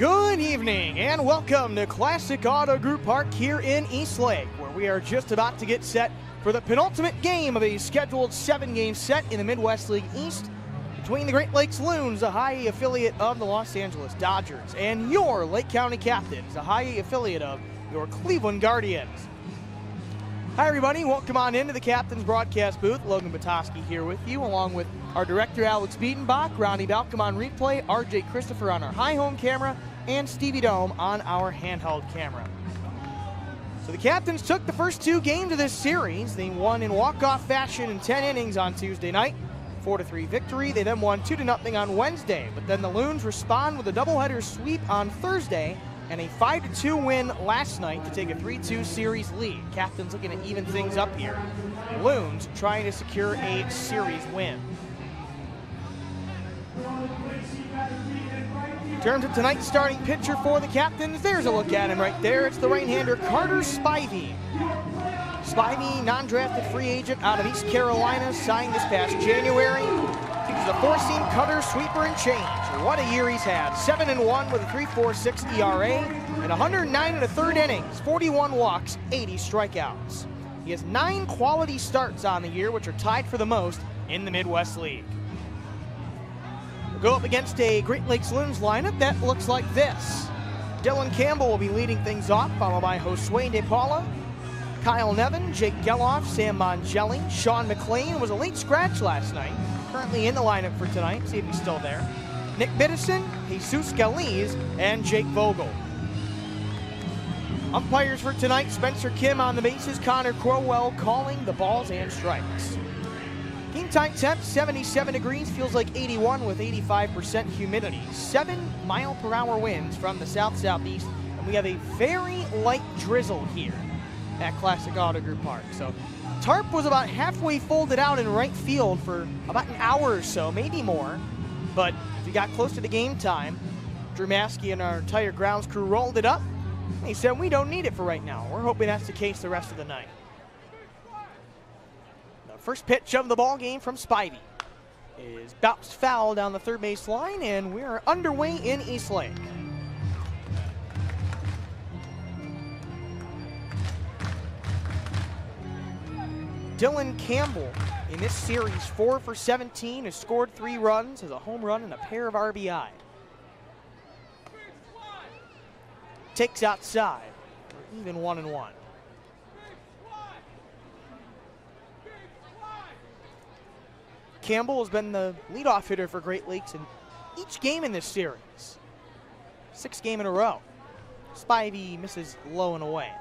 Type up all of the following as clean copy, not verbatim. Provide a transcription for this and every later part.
Good evening and welcome to Classic Auto Group Park here in Eastlake, where we are just about to get set for the penultimate game of a scheduled 7-game set in the Midwest League East between the Great Lakes Loons, a high A affiliate of the Los Angeles Dodgers, and your Lake County Captains, a high A affiliate of your Cleveland Guardians. Hi everybody, welcome on into the Captains broadcast booth. Logan Batoski here with you, along with our director Alex Biedenbach, Ronnie Balcom on replay, RJ Christopher on our high home camera, and Stevie Dome on our handheld camera. So the Captains took the first 2 games of this series. They won in walk-off fashion in 10 innings on Tuesday night, 4-3 victory. They then won 2-0 on Wednesday, but then the Loons respond with a doubleheader sweep on Thursday and a 5-2 win last night to take a 3-2 series lead. Captains looking to even things up here. Loons trying to secure a series win. In terms of tonight's starting pitcher for the Captains, there's a look at him right there. It's the right-hander Carter Spivey. Spivey, non-drafted free agent out of East Carolina, signed this past January. He's a 4-seam cutter, sweeper, and change. What a year he's had. 7-1 with a 3.46 ERA and 109 in the third innings, 41 walks, 80 strikeouts. He has 9 quality starts on the year, which are tied for the most in the Midwest League. Go up against a Great Lakes Loons lineup that looks like this. Dylan Campbell will be leading things off, followed by Josue De Paula, Kyle Nevin, Jake Geloff, Sam Mongelli. Sean McLean was a late scratch last night, currently in the lineup for tonight, see if he's still there. Nick Biddison, Jesus Galiz, and Jake Vogel. Umpires for tonight, Spencer Kim on the bases, Connor Crowell calling the balls and strikes. Game time temp, 77 degrees, feels like 81 with 85% humidity. 7-mile-per-hour winds from the south-southeast, and we have a very light drizzle here at Classic Auto Group Park. So tarp was about halfway folded out in right field for about an hour or so, maybe more. But as we got close to the game time, Drew Maskey and our entire grounds crew rolled it up. He said, we don't need it for right now. We're hoping that's the case the rest of the night. First pitch of the ball game from Spivey is bounced foul down the third base line, and we're underway in Eastlake. Dylan Campbell in this series 4 for 17, has scored 3 runs, has a home run and a pair of RBI. Takes outside, we're even 1-1. Campbell has been the leadoff hitter for Great Lakes in each game in this series. 6th game in a row. Spivey misses low and away.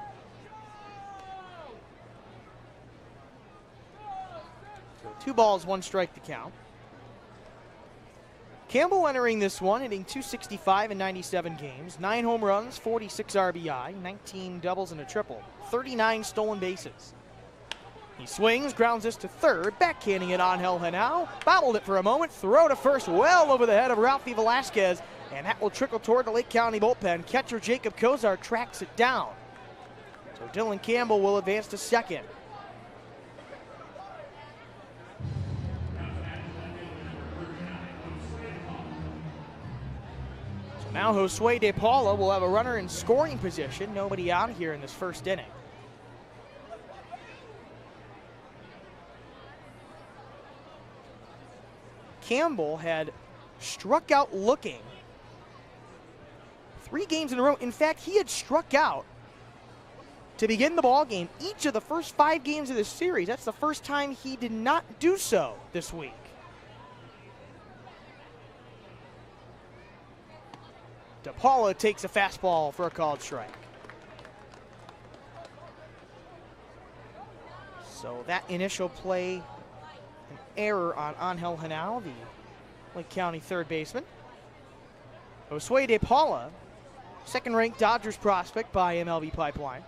So 2 balls, 1 strike to count. Campbell entering this one, hitting .265 in 97 games, 9 home runs, 46 RBI, 19 doubles and a triple, 39 stolen bases. He swings, grounds this to third, backhanding it on Angel Henao, bobbled it for a moment, throw to first well over the head of Ralphie Velasquez, and that will trickle toward the Lake County bullpen. Catcher Jacob Kozar tracks it down. So Dylan Campbell will advance to second. So now Josue De Paula will have a runner in scoring position, nobody out here in this first inning. Campbell had struck out looking 3 games in a row. In fact, he had struck out to begin the ball game each of the first 5 games of this series. That's the first time he did not do so this week. De Paula takes a fastball for a called strike. So that initial play, an error on Angel Henao, the Lake County third baseman. Josue De Paula, second-ranked Dodgers prospect by MLB Pipeline.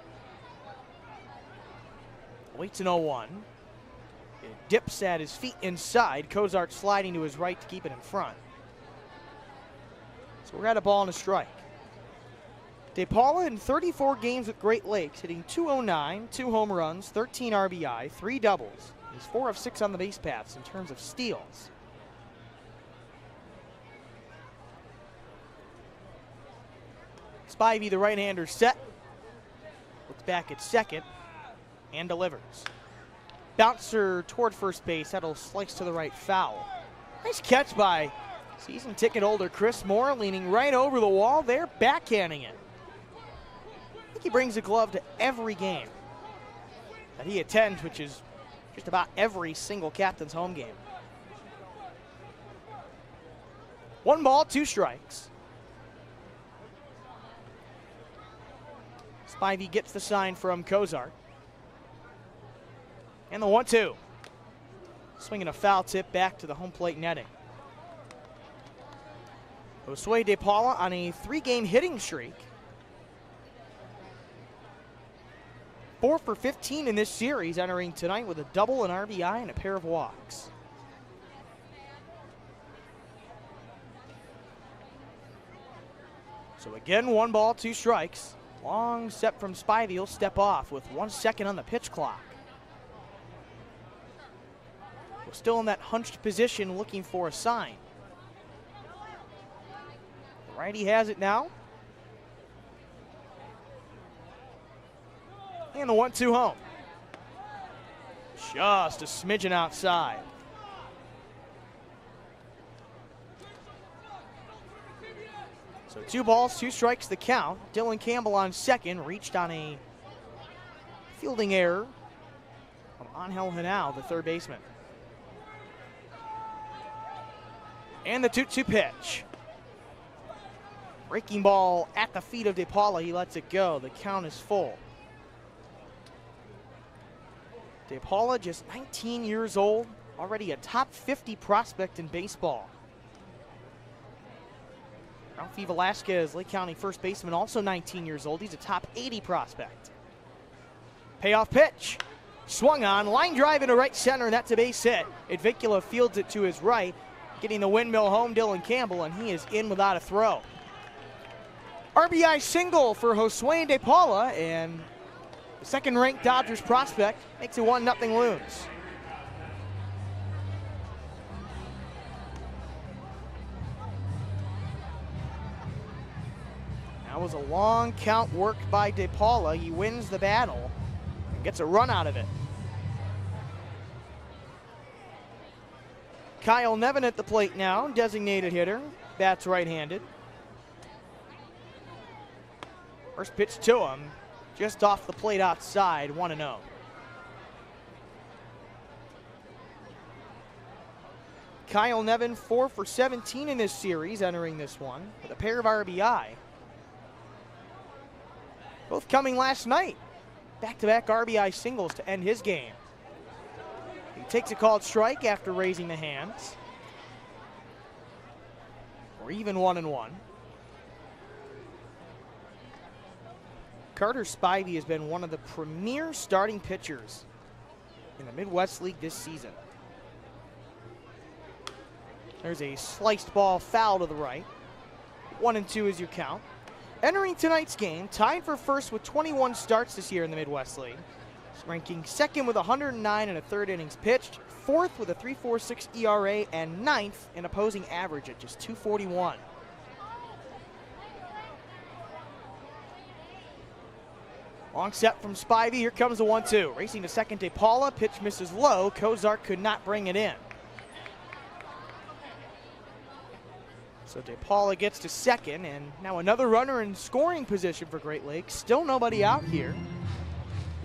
Waits an 0-1. It dips at his feet inside. Kozart sliding to his right to keep it in front. So we're at a ball and a strike. De Paula in 34 games with Great Lakes, hitting .209, 2 home runs, 13 RBI, 3 doubles. He's 4 of 6 on the base paths in terms of steals. Spivey, the right-hander, set. Looks back at second and delivers. Bouncer toward first base. That'll slice to the right, foul. Nice catch by season ticket holder Chris Moore, leaning right over the wall there, backhanding it. I think he brings a glove to every game that he attends, which is just about every single captain's home game. 1 ball, 2 strikes. Spivey gets the sign from Kozart. And the 1-2. Swinging a foul tip back to the home plate netting. Josue De Paula on a 3-game hitting streak. 4 for 15 in this series, entering tonight with a double, an RBI, and a pair of walks. So again, 1 ball, 2 strikes. Long step from Spivey. He'll step off with 1 second on the pitch clock. We're still in that hunched position looking for a sign. The righty has it now. And the 1-2 home. Just a smidgen outside. So 2 balls, 2 strikes the count. Dylan Campbell on second, reached on a fielding error from Angel Henao, the third baseman. And the 2-2 pitch. Breaking ball at the feet of De Paula. He lets it go. The count is full. De Paula, just 19 years old, already a top 50 prospect in baseball. Ralphie Velasquez, Lake County first baseman, also 19 years old. He's a top 80 prospect. Payoff pitch. Swung on, line drive into right center, and that's a base hit. Advincula fields it to his right, getting the windmill home, Dylan Campbell, and he is in without a throw. RBI single for Josue De Paula, and the second-ranked Dodgers prospect makes it 1-0 Loons. That was a long count worked by De Paula. He wins the battle and gets a run out of it. Kyle Nevin at the plate now, designated hitter. Bats right-handed. First pitch to him, just off the plate outside, 1-0. Kyle Nevin, 4 for 17 in this series, entering this one with a pair of RBI. Both coming last night. Back-to-back RBI singles to end his game. He takes a called strike after raising the hands. We're even 1-1. Carter Spivey has been one of the premier starting pitchers in the Midwest League this season. There's a sliced ball foul to the right. 1-2 is your count. Entering tonight's game, tied for first with 21 starts this year in the Midwest League. Ranking second with 109 and a third innings pitched, fourth with a 3.46 ERA, and ninth in opposing average at just 241. Long set from Spivey. Here comes the 1-2. Racing to second, De Paula. Pitch misses low. Kozart could not bring it in. So De Paula gets to second, and now another runner in scoring position for Great Lakes. Still nobody out here.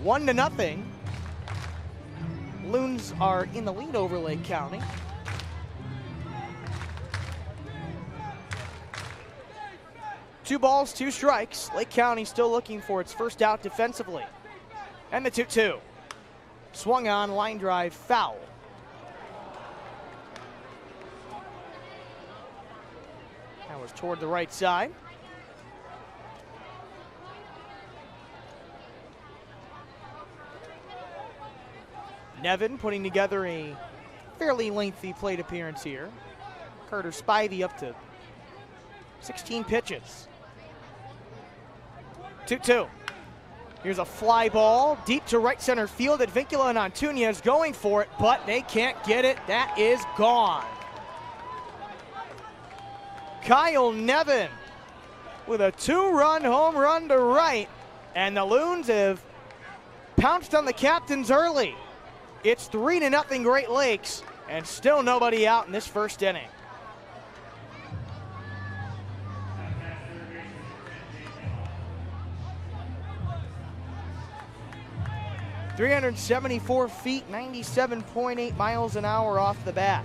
1-0. Loons are in the lead over Lake County. Two balls, 2 strikes. Lake County still looking for its first out defensively. And the 2-2. Swung on, line drive, foul. That was toward the right side. Nevin putting together a fairly lengthy plate appearance here. Carter Spivey up to 16 pitches. 2-2. Here's a fly ball deep to right center field. Advincula and Antunes going for it, but they can't get it. That is gone. Kyle Nevin with a 2-run home run to right. And the Loons have pounced on the captains early. It's 3-0 Great Lakes, and still nobody out in this first inning. .374 feet, 97.8 miles an hour off the bat.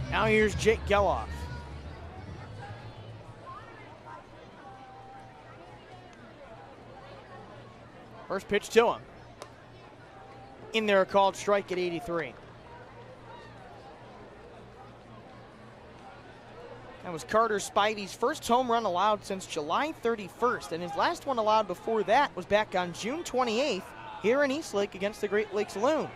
Now here's Jake Geloff. First pitch to him. In there, a called strike at 83. That was Carter Spivey's first home run allowed since July 31st, and his last one allowed before that was back on June 28th here in Eastlake against the Great Lakes Loons.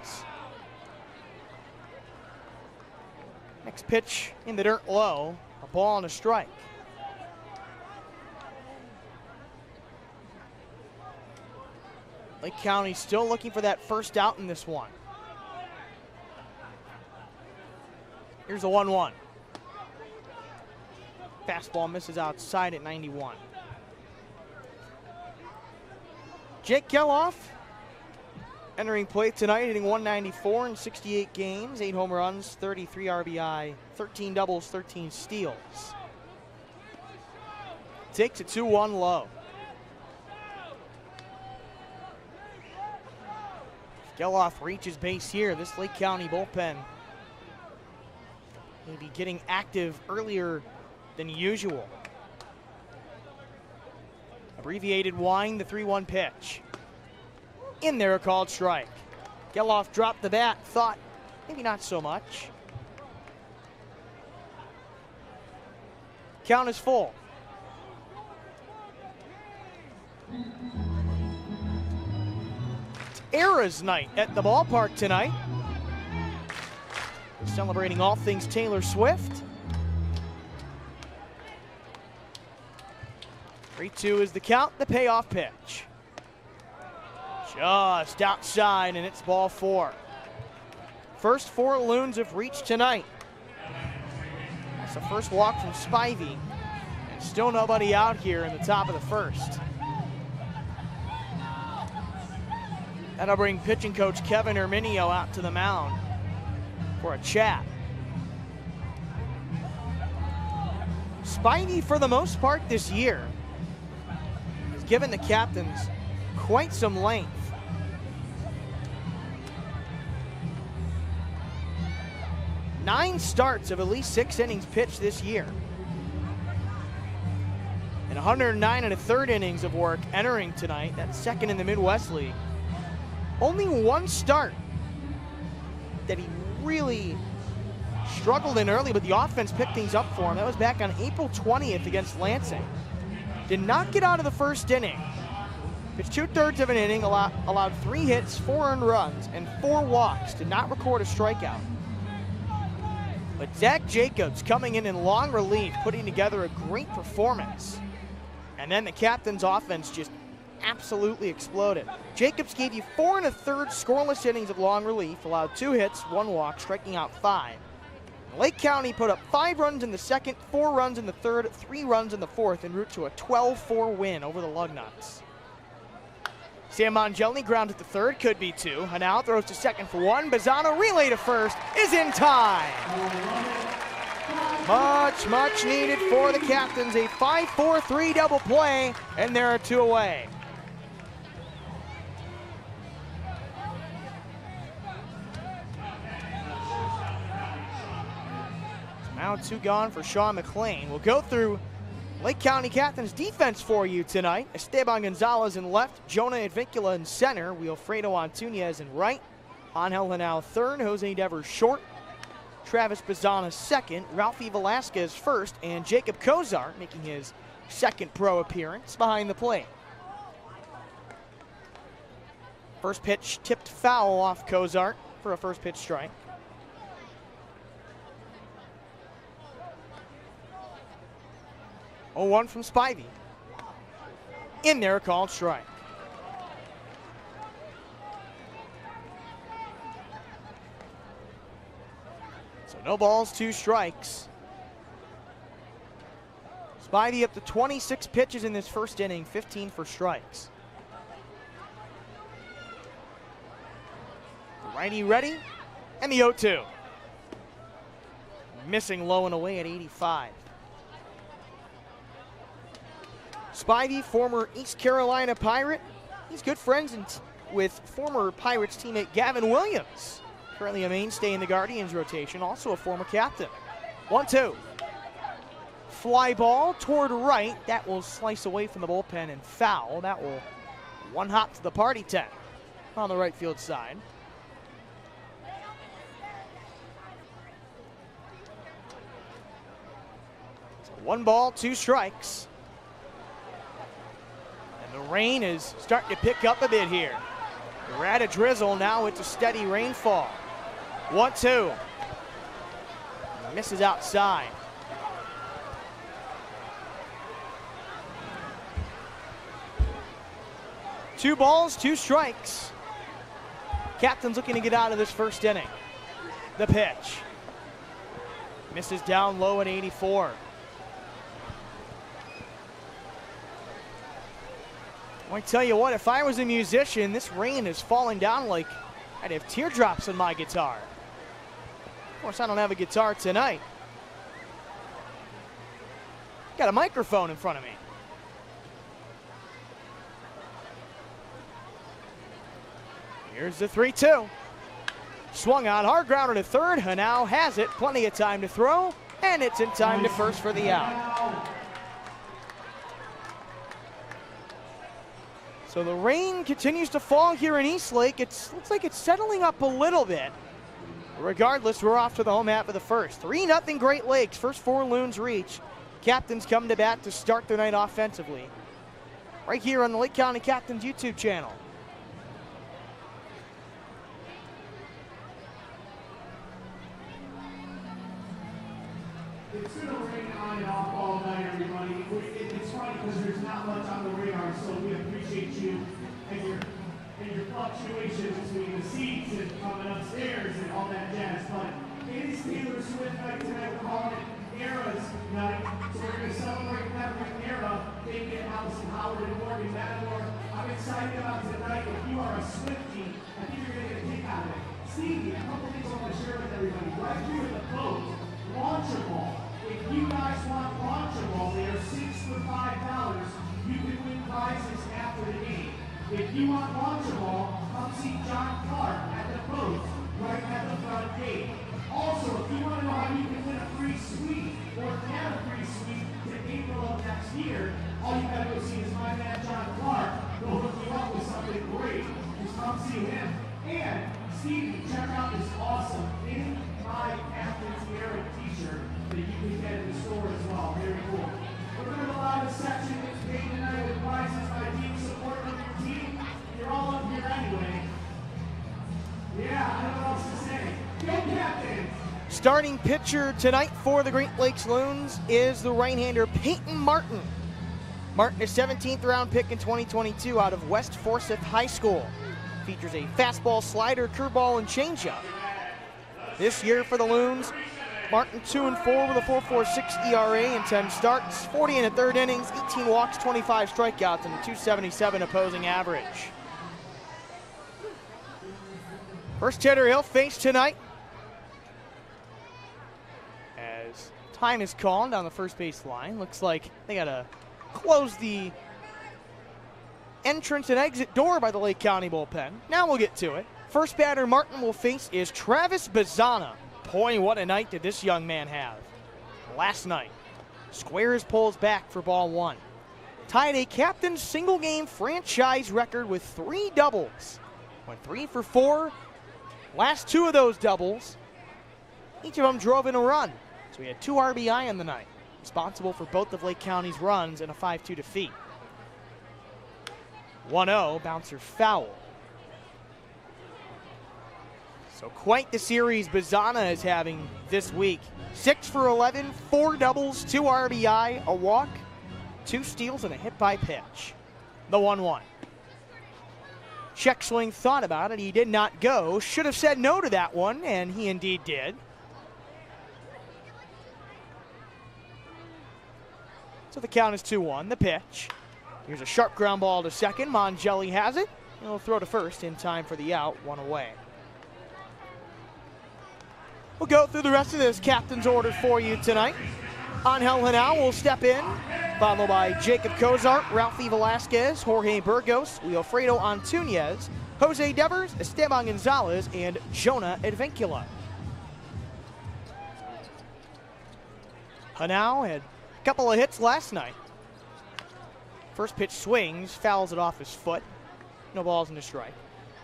Next pitch in the dirt low, a ball and a strike. Lake County still looking for that first out in this one. Here's the 1-1. Fastball misses outside at 91. Jake Geloff entering play tonight, hitting .194 in 68 games, 8 home runs, 33 RBI, 13 doubles, 13 steals. Takes a 2-1 low. Geloff reaches base here. This Lake County bullpen may be getting active earlier than usual. Abbreviated wind, the 3-1 pitch. In there, a called strike. Geloff dropped the bat, thought maybe not so much. Count is full. It's Era's night at the ballpark tonight. Celebrating all things Taylor Swift. 3-2 is the count, the payoff pitch. Just outside, and it's ball 4. First 4 Loons have reached tonight. That's the first walk from Spivey, and still nobody out here in the top of the first. That'll bring pitching coach Kevin Herminio out to the mound for a chat. Spivey, for the most part this year, has given the captains quite some length. Nine starts of at least 6 innings pitched this year. And 109 1/3 innings of work entering tonight. That's second in the Midwest League. Only one start that he really struggled in early, but the offense picked things up for him. That was back on April 20th against Lansing. Did not get out of the first inning. Pitched 2/3 of an inning, allowed 3 hits, 4 earned runs, and 4 walks. Did not record a strikeout. But Zach Jacobs coming in long relief, putting together a great performance. And then the captain's offense just absolutely exploded. Jacobs gave you 4 1/3 scoreless innings of long relief, allowed 2 hits, 1 walk, striking out 5. Lake County put up 5 runs in the second, 4 runs in the third, 3 runs in the fourth, en route to a 12-4 win over the Lugnuts. Sam Mongelli grounded to third, could be 2. Hanau throws to second for 1. Bazzano relay to first, is in time. Much needed for the captains. A 5-4-3 double play, and there are 2 away. Now 2 gone for Sean McLean. We'll go through Lake County Captains defense for you tonight. Esteban Gonzalez in left, Jonah Advincula in center, Wilfredo Antunez in right, Angel Hanau third, Jose Devers short, Travis Bazzana second, Ralphie Velasquez first, and Jacob Kozart making his second pro appearance behind the plate. First pitch tipped foul off Kozart for a first pitch strike. Oh, 1 from Spivey. In there, a called strike. So no balls, 2 strikes. Spivey up to 26 pitches in this first inning, 15 for strikes. The righty ready, and the 0-2. Missing low and away at 85. Spivey, former East Carolina Pirate. He's good friends with former Pirates teammate Gavin Williams. Currently a mainstay in the Guardians rotation, also a former captain. 1-2. Fly ball toward right. That will slice away from the bullpen and foul. That will one hop to the party tent on the right field side. So 1 ball, 2 strikes. And the rain is starting to pick up a bit here. We're at a drizzle, now it's a steady rainfall. 1-2. Misses outside. Two balls, 2 strikes. Captain's looking to get out of this first inning. The pitch. Misses down low at 84. I tell you what, if I was a musician, this rain is falling down like I'd have teardrops on my guitar. Of course, I don't have a guitar tonight. Got a microphone in front of me. Here's the 3-2. Swung on, hard grounder to third. Hanau has it, plenty of time to throw, and it's in time to first for the out. So the rain continues to fall here in Eastlake. It looks like it's settling up a little bit. Regardless, we're off to the home half of the first. 3-0 Great Lakes, first 4 Loons reach. Captains come to bat to start their night offensively. Right here on the Lake County Captains YouTube channel. It's going to rain on and off all night, everybody. It's funny because there's not much on the radar, so we appreciate you and your fluctuations between the seats and coming upstairs and all that jazz. But it is Taylor Swift night tonight. We're calling it Eras Night. So we're going to celebrate that era. David, Allison, Howard, and Morgan Matador. I'm excited about tonight. If you are a Swiftie, I think you're going to get a kick out of it. Stevie, a couple things I want to share with everybody. Right here in the boat, Launchable. If you guys want Launchable, they are 6 for $5. You can win prizes after the game. If you want Launchable, come see John Clark at the boat, right at the front gate. Also, if you want to know how you can win a free suite or get a free suite to April of next year, all you gotta go see is my man John Clark. He'll hook you up with something great. Just come see him. And Stevie, check out this awesome In My Captain's Era t-shirt that you can get in the store as well. Very cool. We're going to allow the section that's paid tonight with prizes by team support of your team. You're all up here anyway. Yeah, I don't know what else to say. Go Captains! Starting pitcher tonight for the Great Lakes Loons is the right-hander Peyton Martin. Martin is 17th round pick in 2022 out of West Forsyth High School. Features a fastball, slider, curveball, and changeup. This year for the Loons, Martin 2-4 with a 4.46 ERA in 10 starts, 40 in the third innings, 18 walks, 25 strikeouts, and a 277 opposing average. First hitter he'll face tonight, as time is called down the first base line. Looks like they gotta close the entrance and exit door by the Lake County bullpen. Now we'll get to it. First batter Martin will face is Travis Bazana. Boy, what a night did this young man have last night. Squares pulls back for ball 1. Tied a captain's single game franchise record with 3 doubles. Went 3 for 4. Last 2 of those doubles, each of them drove in a run. So he had 2 RBI on the night, responsible for both of Lake County's runs in a 5-2 defeat. 1-0, bouncer foul. So quite the series Bazana is having this week. 6 for 11, 4 doubles, 2 RBI, a walk, 2 steals, and a hit by pitch. The 1-1. Check swing thought about it, he did not go. Should have said no to that one, and he indeed did. So the count is 2-1. The pitch. Here's a sharp ground ball to second. Mongelli has it. He'll throw to first in time for the out, 1 away. We'll go through the rest of this captain's order for you tonight. Angel Henao will step in, followed by Jacob Cozart, Ralphie Velasquez, Jorge Burgos, Wilfredo Antunez, Jose Devers, Esteban Gonzalez, and Jonah Advincula. Henao had a couple of hits last night. First pitch swings, fouls it off his foot. No balls in the strike.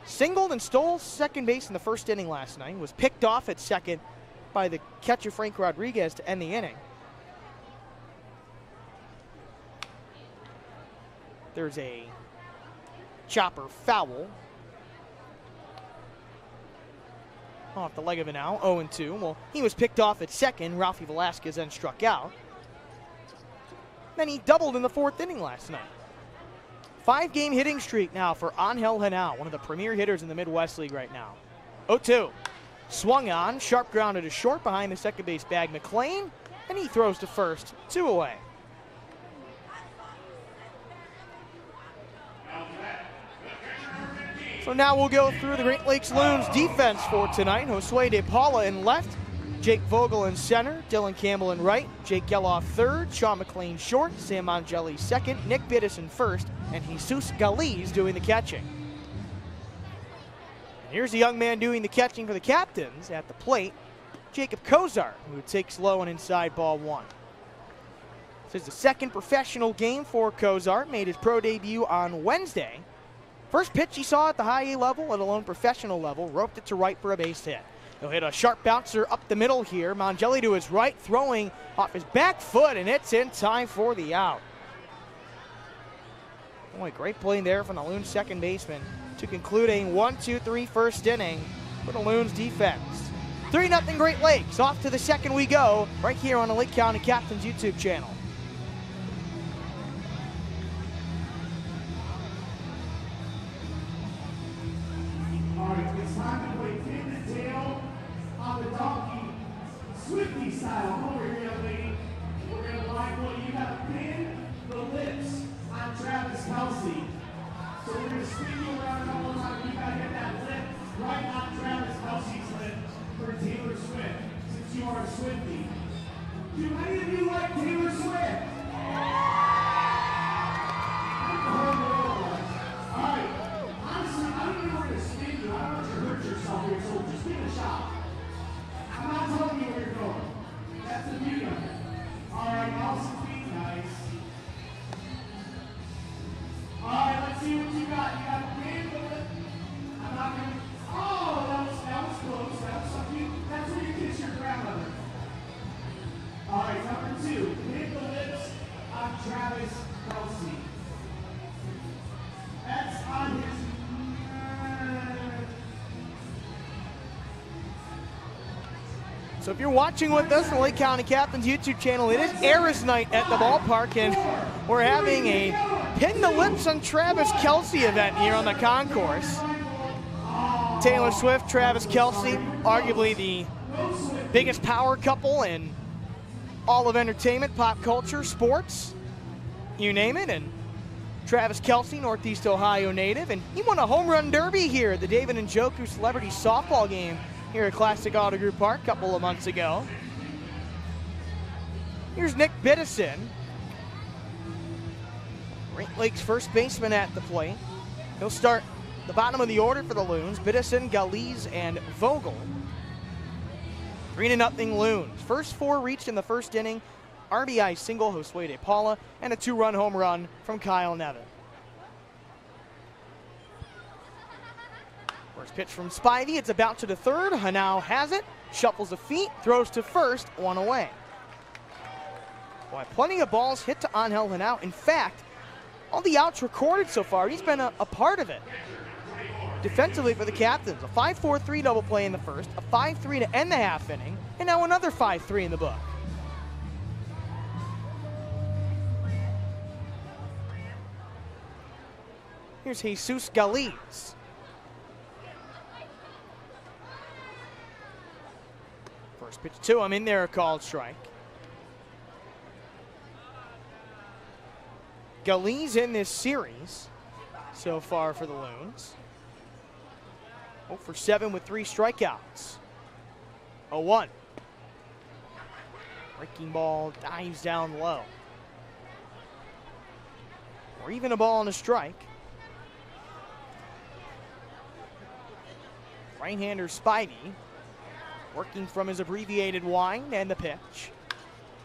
Singled and stole second base in the first inning last night. Was picked off at second by the catcher Frank Rodriguez to end the inning. There's a chopper foul off the leg of it now, 0-2. Well, he was picked off at second. Ralphie Velasquez then struck out. Then he doubled in the fourth inning last night. 5-game hitting streak now for Angel Henao, one of the premier hitters in the Midwest League right now. 0-2. Swung on, sharp grounded to short behind the second base bag McLean, and he throws to first, 2 away. So now we'll go through the Great Lakes Loons defense for tonight. Josue De Paula in left, Jake Vogel in center, Dylan Campbell in right, Jake Geloff third, Sean McLean short, Sam Mongelli second, Nick Bittis in first, and Jesus Galiz doing the catching. And here's the young man doing the catching for the captains at the plate, Jacob Cozart, who takes low and inside ball 1. This is the second professional game for Cozart, made his pro debut on Wednesday. First pitch he saw at the high A level, at a lone professional level, roped it to right for a base hit. He'll hit a sharp bouncer up the middle here. Mongelli to his right, throwing off his back foot, and it's in time for the out. Boy, great play there from the Loons second baseman to conclude a 1-2-3 first inning for the Loons defense. 3-0 Great Lakes. Off to the second we go, right here on the Lake County Captains YouTube channel. It's time to play pin the tail on the donkey, Swifty style. Come over here, young lady. We're going to blindfold you. You got to pin the lips on Travis Kelsey. So we're going to spin you around a couple of times. You got to hit that lip right on Travis Kelsey's lip for Taylor Swift, since you are a Swifty. Do any of you like Taylor Swift? All right. Honestly, I don't even want to spin you. I don't want you to hurt yourself here, so just give it a shot. I'm not telling you where you're going. That's the beauty of it. All right, now some feet, nice. All right, let's see what you got. You got a pin, but I'm not going to. Oh, that was close. That was something. That's where you kiss your grandmother. All right, number 2. Hit the lips on Travis Kelsey. That's on his. So if you're watching with us on the Lake County Captains YouTube channel, it is Eras Night at the ballpark, and we're having a Pin the Lips on Travis Kelsey event here on the concourse. Taylor Swift, Travis Kelsey, arguably the biggest power couple in all of entertainment, pop culture, sports, you name it. And Travis Kelsey, Northeast Ohio native, and he won a home run derby here at the David Njoku Celebrity Softball game here at Classic Auto Group Park a couple of months ago. Here's Nick Biddison, Great Lakes first baseman at the plate. He'll start the bottom of the order for the Loons. Biddison, Galiz, and Vogel. 3-0 Loons. First 4 reached in the first inning. RBI single, Josue De Paula, and a 2-run home run from Kyle Nevin. First pitch from Spivey, it's a bounce to the third. Henao has it, shuffles the feet, throws to first, 1 away. Boy, plenty of balls hit to Angel Henao. In fact, all the outs recorded so far, he's been a part of it. Defensively for the Captains, a 5-4-3 double play in the first, a 5-3 to end the half inning, and now another 5-3 in the book. Here's Jesus Galiz. First pitch to him, in there, a called strike. Scalise in this series so far for the Loons. 0 for 7 with 3 strikeouts. 0-1. Breaking ball dives down low. Or even a ball and a strike. Right-hander Spivey working from his abbreviated wind, and the pitch.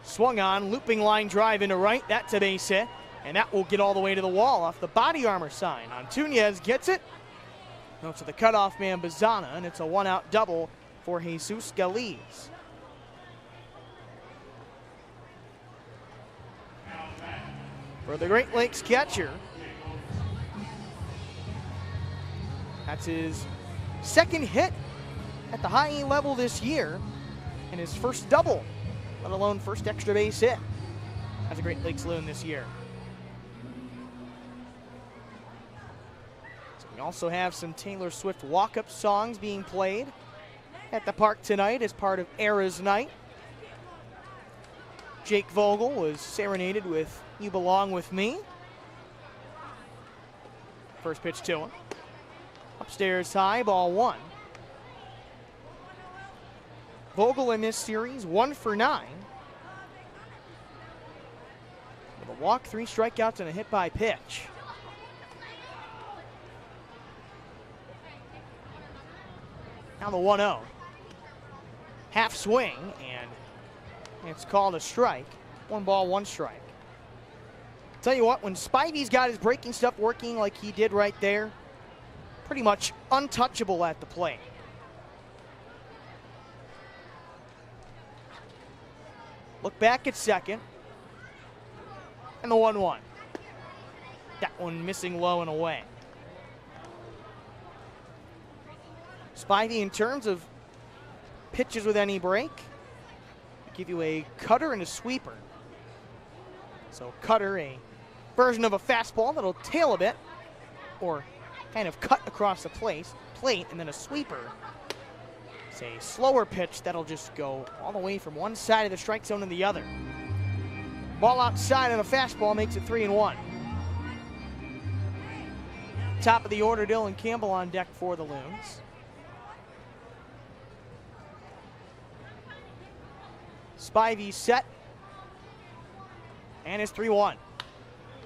Swung on, looping line drive into right. That's a base hit, and that will get all the way to the wall off the body armor sign. Antunes gets it. Goes to the cutoff man Bazana, and it's a 1-out double for Jesus Scalise. For the Great Lakes catcher, that's his second hit at the high A level this year, and his first double, let alone first extra base hit as a Great Lakes Loon this year. So we also have some Taylor Swift walk-up songs being played at the park tonight as part of Era's Night. Jake Vogel was serenaded with You Belong With Me. First pitch to him. Upstairs high, ball 1. Vogel in this series, 1 for 9. With a walk, 3 strikeouts, and a hit by pitch. Now the 1-0. Half swing, and it's called a strike. 1 ball, 1 strike. Tell you what, when Spivey's got his breaking stuff working like he did right there, pretty much untouchable at the plate. Look back at second. And the 1-1. That one missing low and away. Spivey, in terms of pitches with any break, give you a cutter and a sweeper. So cutter, a version of a fastball that'll tail a bit or kind of cut across the plate, and then a sweeper. It's a slower pitch that'll just go all the way from one side of the strike zone to the other. Ball outside on a fastball makes it 3-1. Top of the order, Dylan Campbell on deck for the Loons. Spivey set. And it's 3-1.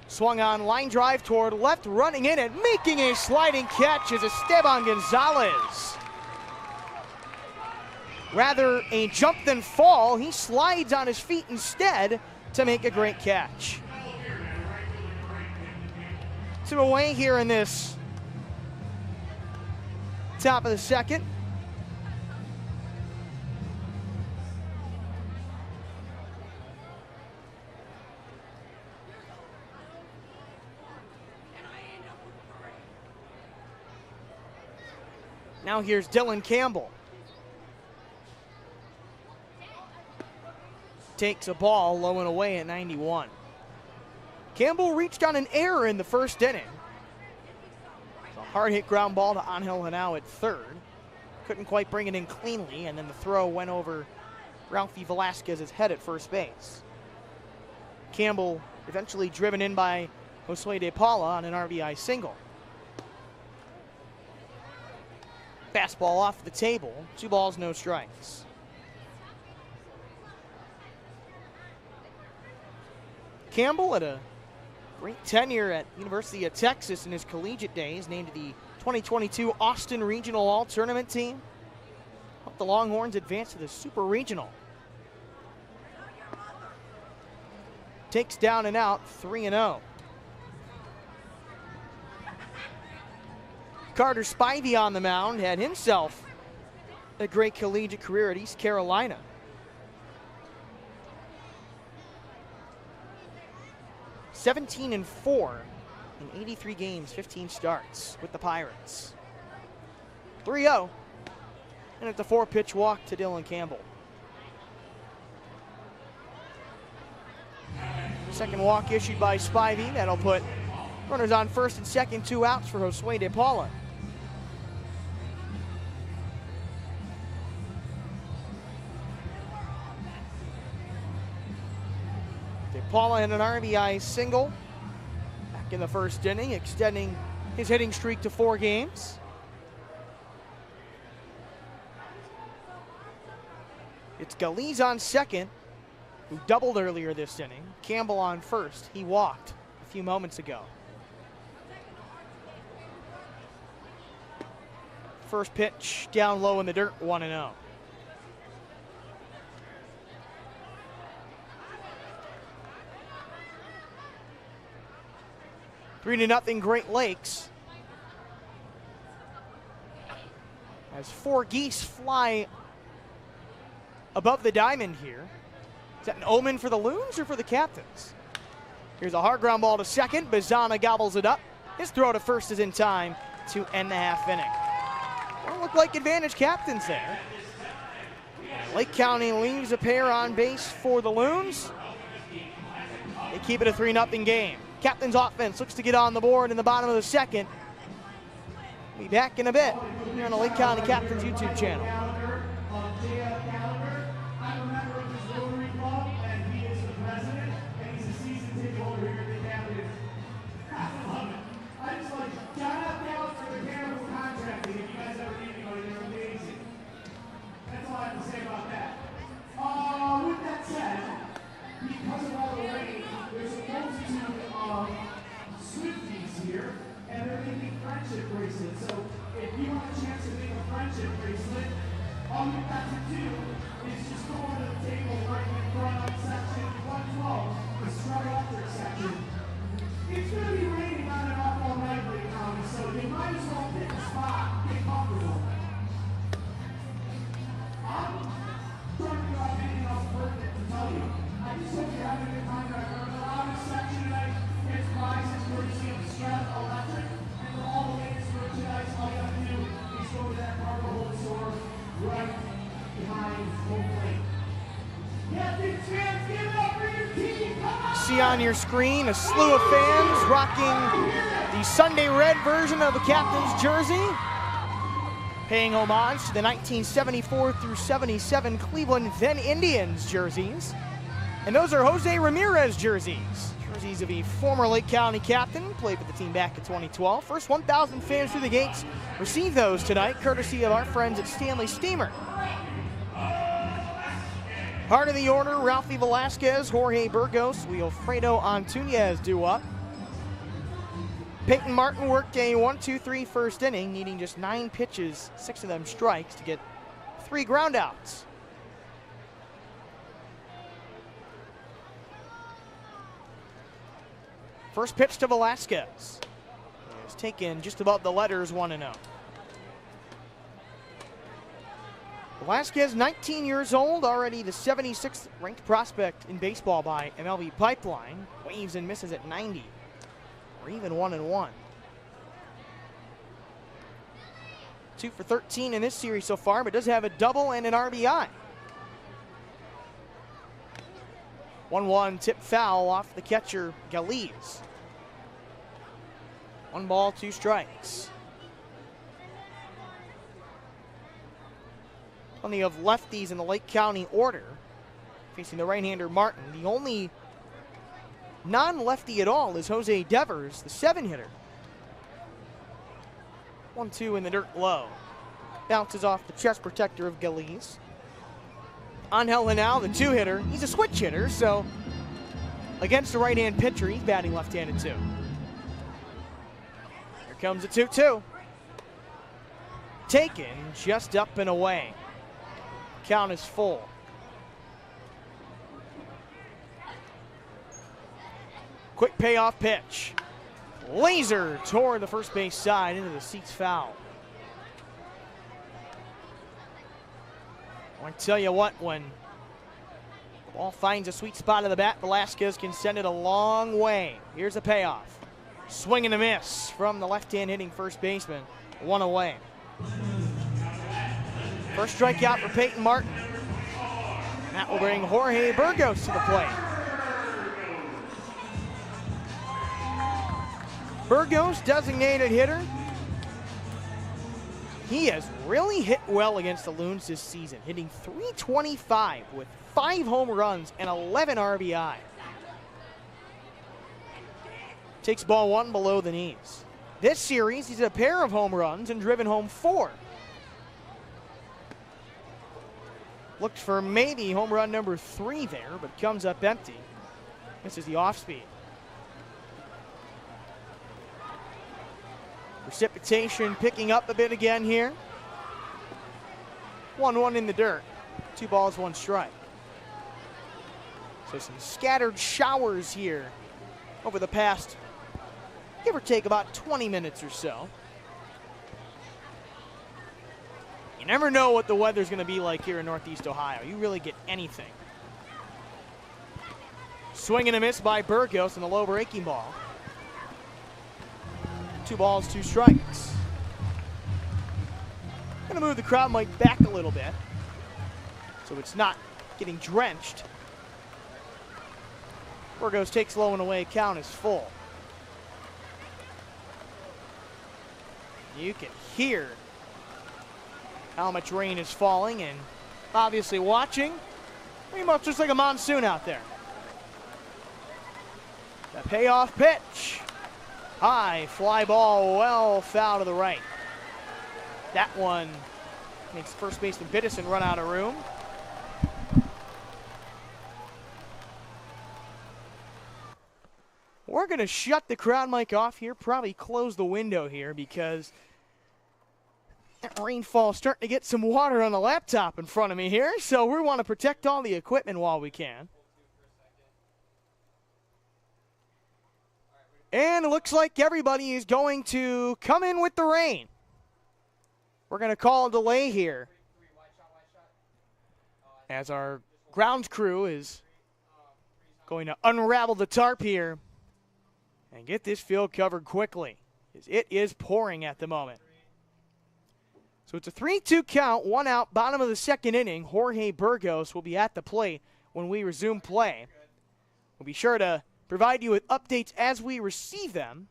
Swung on, line drive toward left, running in and making a sliding catch is Esteban Gonzalez. Rather a jump than fall, he slides on his feet instead to make a great catch. 2 away here in this top of the second. Now here's Dylan Campbell. Takes a ball low and away at 91. Campbell reached on an error in the first inning. A hard hit ground ball to Angel Henao at third. Couldn't quite bring it in cleanly, and then the throw went over Ralphie Velasquez's head at first base. Campbell eventually driven in by Josue De Paula on an RBI single. Fastball off the table, 2 balls, no strikes. Campbell had a great tenure at University of Texas in his collegiate days, named to the 2022 Austin Regional All-Tournament team. Helped the Longhorns advance to the Super Regional. Takes down and out, 3-0. Carter Spivey on the mound had himself a great collegiate career at East Carolina. (17-4) in 83 games, 15 starts with the Pirates. 3-0, and it's a 4-pitch walk to Dylan Campbell. Second walk issued by Spivey. That'll put runners on first and second, 2 outs for Josue De Paula. De Paula had an RBI single walk in the first inning, extending his hitting streak to 4 games. It's Galiz on second, who doubled earlier this inning. Campbell on first. He walked a few moments ago. First pitch down low in the dirt, 1-0. Three to nothing Great Lakes. As 4 geese fly above the diamond here. Is that an omen for the Loons or for the Captains? Here's a hard ground ball to second. Bazana gobbles it up. His throw to first is in time to end the half inning. Don't look like advantage Captains there. Lake County leaves a pair on base for the Loons. They keep it a 3-0 game. Captains offense looks to get on the board in the bottom of the second. We'll be back in a bit here on the Lake County Captains YouTube channel. So if you want a chance to make a friendship bracelet, all you have to do is just go to the table right in front of section 112, the Star Electric section. It's going to be raining on and off all night right now, so you might as well pick a spot, get comfortable. I'm talking about anything else pertinent to tell you. I just hope you're having a good time back there. The loudest section tonight gets prizes courtesy of Star Electric. All the latest merchandise, all you have to do is go to that Carver Home store right behind home plate. Yeah, big fans, give it up for your team. Come on! See on your screen a slew of fans rocking the Sunday Red version of the Captain's jersey, paying homage to the 1974 through 77 Cleveland then Indians jerseys. And those are Jose Ramirez jerseys. Jerseys of a former Lake County captain, played with the team back in 2012. First 1,000 fans through the gates receive those tonight, courtesy of our friends at Stanley Steamer. Part of the order, Ralphie Velasquez, Jorge Burgos, Wilfredo Antunez due up. Peyton Martin worked a 1-2-3 first inning, needing just 9 pitches, 6 of them strikes, to get 3 groundouts. First pitch to Velasquez. It's taken just above the letters, 1-0. Velasquez, 19 years old, already the 76th ranked prospect in baseball by MLB Pipeline. Waves and misses at 90, or even 1-1. 2 for 13 in this series so far, but does have a double and an RBI. 1-1 tip foul off the catcher, Galiz. 1 ball, 2 strikes. Plenty of lefties in the Lake County order. Facing the right-hander Martin. The only non-lefty at all is Jose Devers, the 7-hitter. 1-2 in the dirt low. Bounces off the chest protector of Galiz. Angel Henao, the 2-hitter. He's a switch hitter, so against the right-hand pitcher, he's batting left-handed too. Here comes a 2-2. Taken just up and away. Count is full. Quick payoff pitch. Laser toward the first base side into the seats foul. I tell you what, when the ball finds a sweet spot of the bat, Velasquez can send it a long way. Here's a payoff. Swing and a miss from the left-hand hitting first baseman. 1 away. First strikeout for Peyton Martin. And that will bring Jorge Burgos to the plate. Burgos, designated hitter. He has really hit well against the Loons this season, hitting .325 with 5 home runs and 11 RBI. Takes ball 1 below the knees. This series, he's had a pair of home runs and driven home 4. Looked for maybe home run number 3 there, but comes up empty. This is the off speed. Precipitation picking up a bit again here. 1-1 in the dirt. 2 balls, 1 strike. So some scattered showers here over the past, give or take, about 20 minutes or so. You never know what the weather's going to be like here in Northeast Ohio. You really get anything. Swing and a miss by Burgos and a low breaking ball. 2 balls, 2 strikes. Gonna move the crowd mic back a little bit so it's not getting drenched. Burgos takes low and away, count is full. You can hear how much rain is falling, and obviously watching, pretty much just like a monsoon out there. The payoff pitch. High fly ball, well foul to the right. That one makes first baseman Biddison run out of room. We're going to shut the crowd mic off here, probably close the window here because that rainfall is starting to get some water on the laptop in front of me here, so we want to protect all the equipment while we can. And it looks like everybody is going to come in with the rain. We're going to call a delay here as our ground crew is going to unravel the tarp here and get this field covered quickly, as it is pouring at the moment. So it's a 3-2 count, 1 out, bottom of the second inning. Jorge Burgos will be at the plate when we resume play. We'll be sure to provide you with updates as we receive them.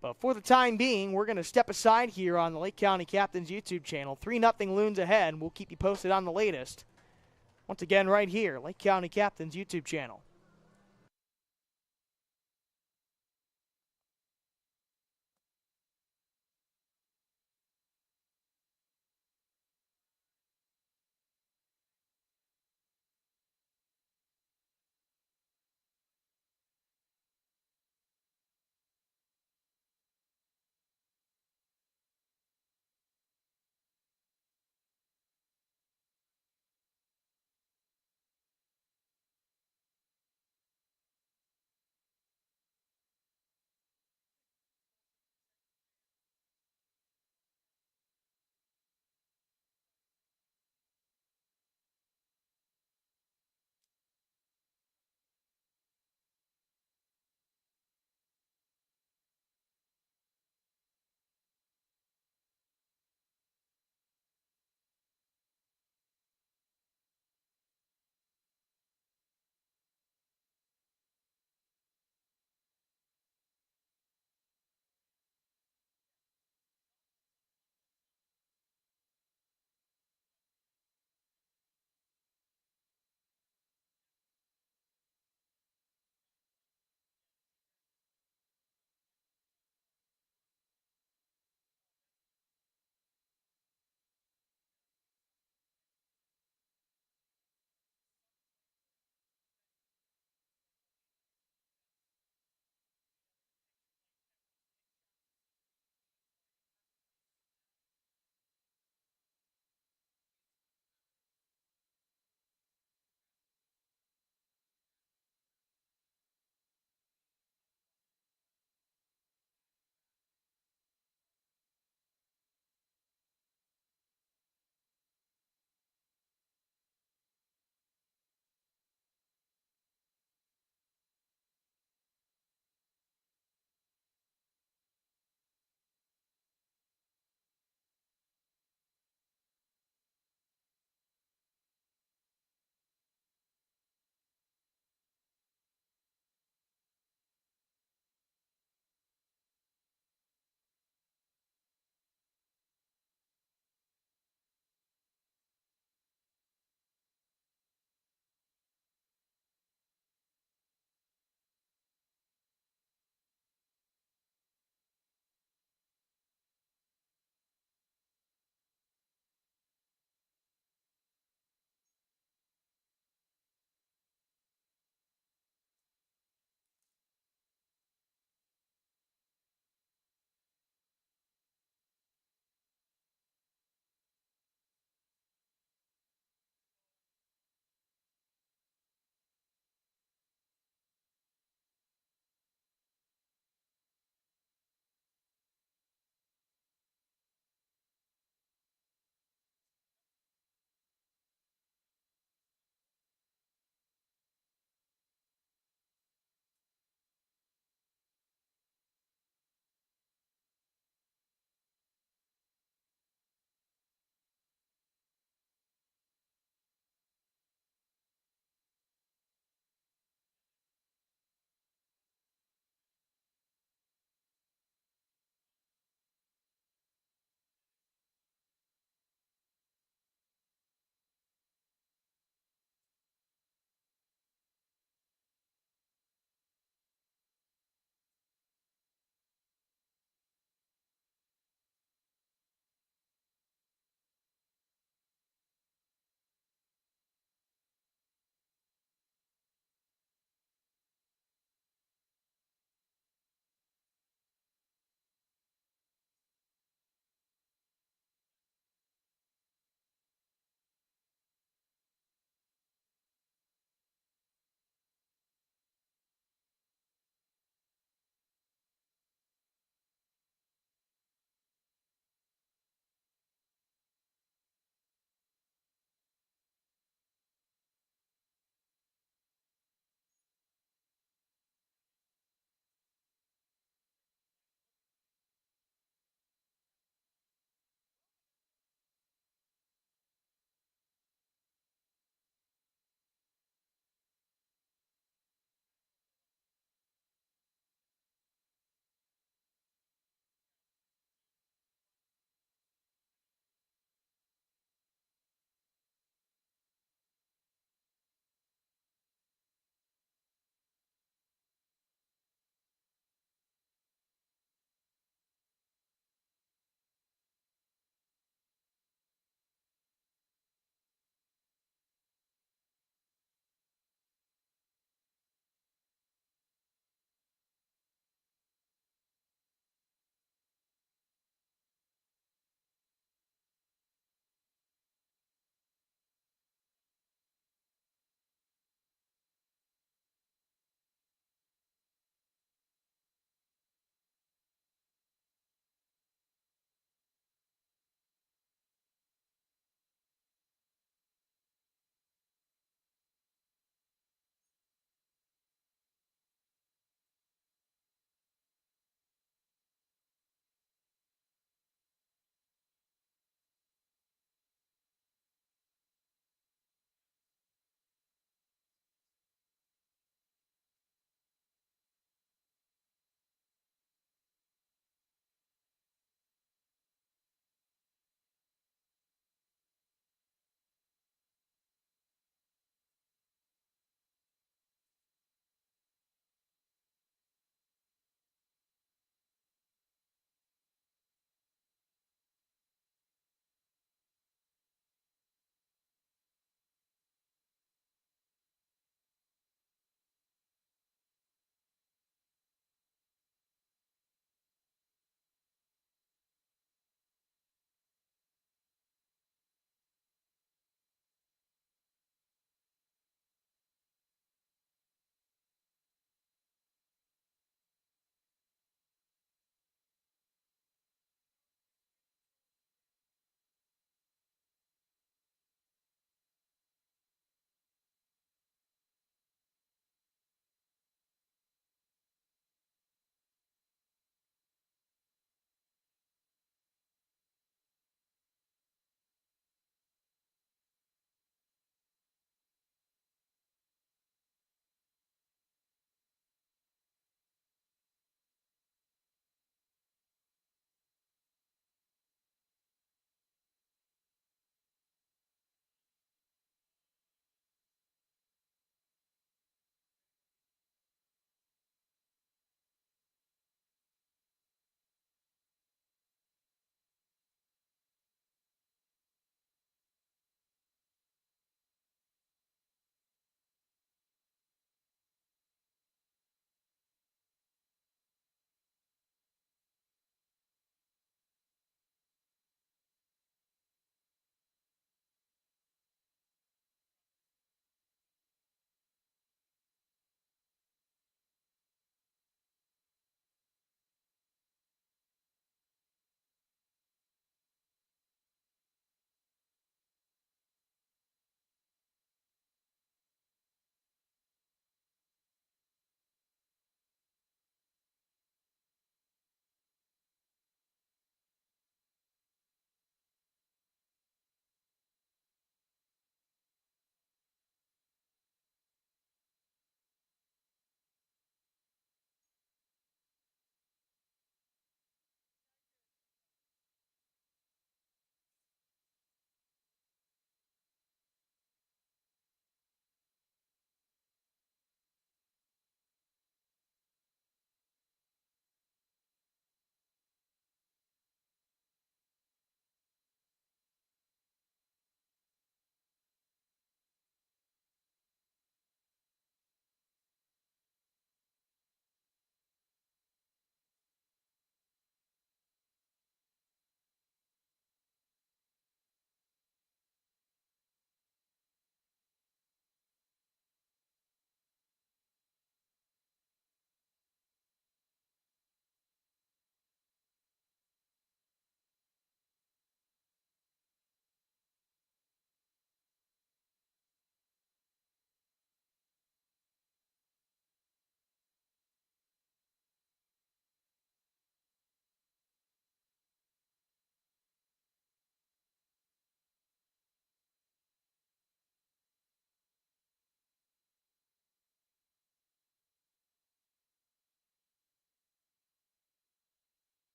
But for the time being, we're going to step aside here on the Lake County Captains YouTube channel. 3-0 Loons ahead. We'll keep you posted on the latest. Once again, right here, Lake County Captains YouTube channel.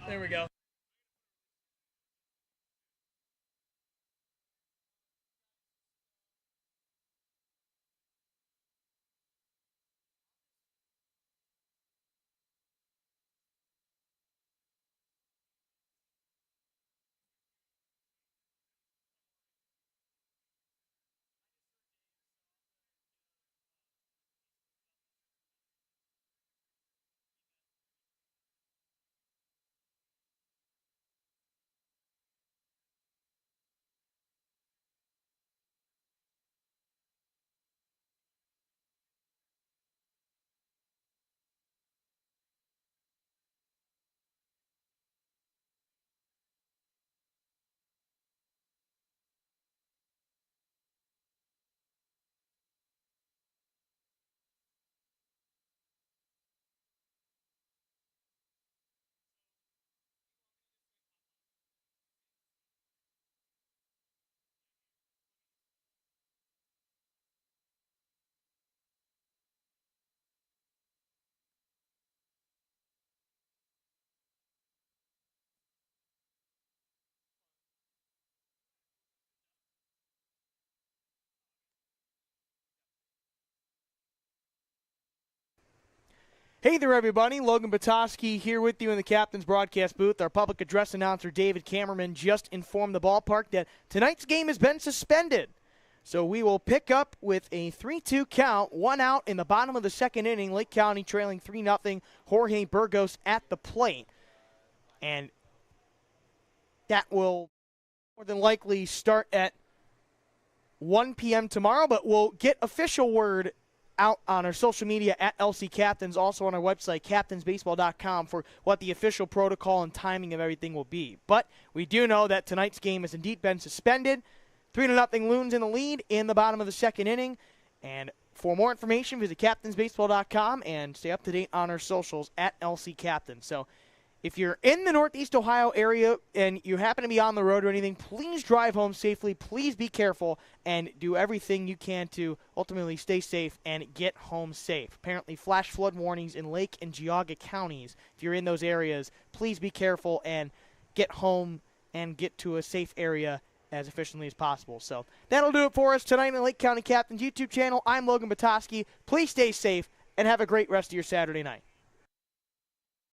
There we go. Hey there, everybody. Logan Petoskey here with you in the captain's broadcast booth. Our public address announcer, David Camerman, just informed the ballpark that tonight's game has been suspended. So we will pick up with a 3-2 count, 1 out in the bottom of the second inning. Lake County trailing 3-0. Jorge Burgos at the plate. And that will more than likely start at 1 p.m. tomorrow, but we'll get official word out on our social media at LC Captains, also on our website, captainsbaseball.com, for what the official protocol and timing of everything will be. But we do know that tonight's game has indeed been suspended. 3-0 Loons in the lead in the bottom of the second inning. And for more information, visit captainsbaseball.com and stay up to date on our socials at LC Captains. So if you're in the Northeast Ohio area and you happen to be on the road or anything, please drive home safely. Please be careful and do everything you can to ultimately stay safe and get home safe. Apparently, flash flood warnings in Lake and Geauga counties. If you're in those areas, please be careful and get home and get to a safe area as efficiently as possible. So that'll do it for us tonight on the Lake County Captains YouTube channel. I'm Logan Petoskey. Please stay safe and have a great rest of your Saturday night.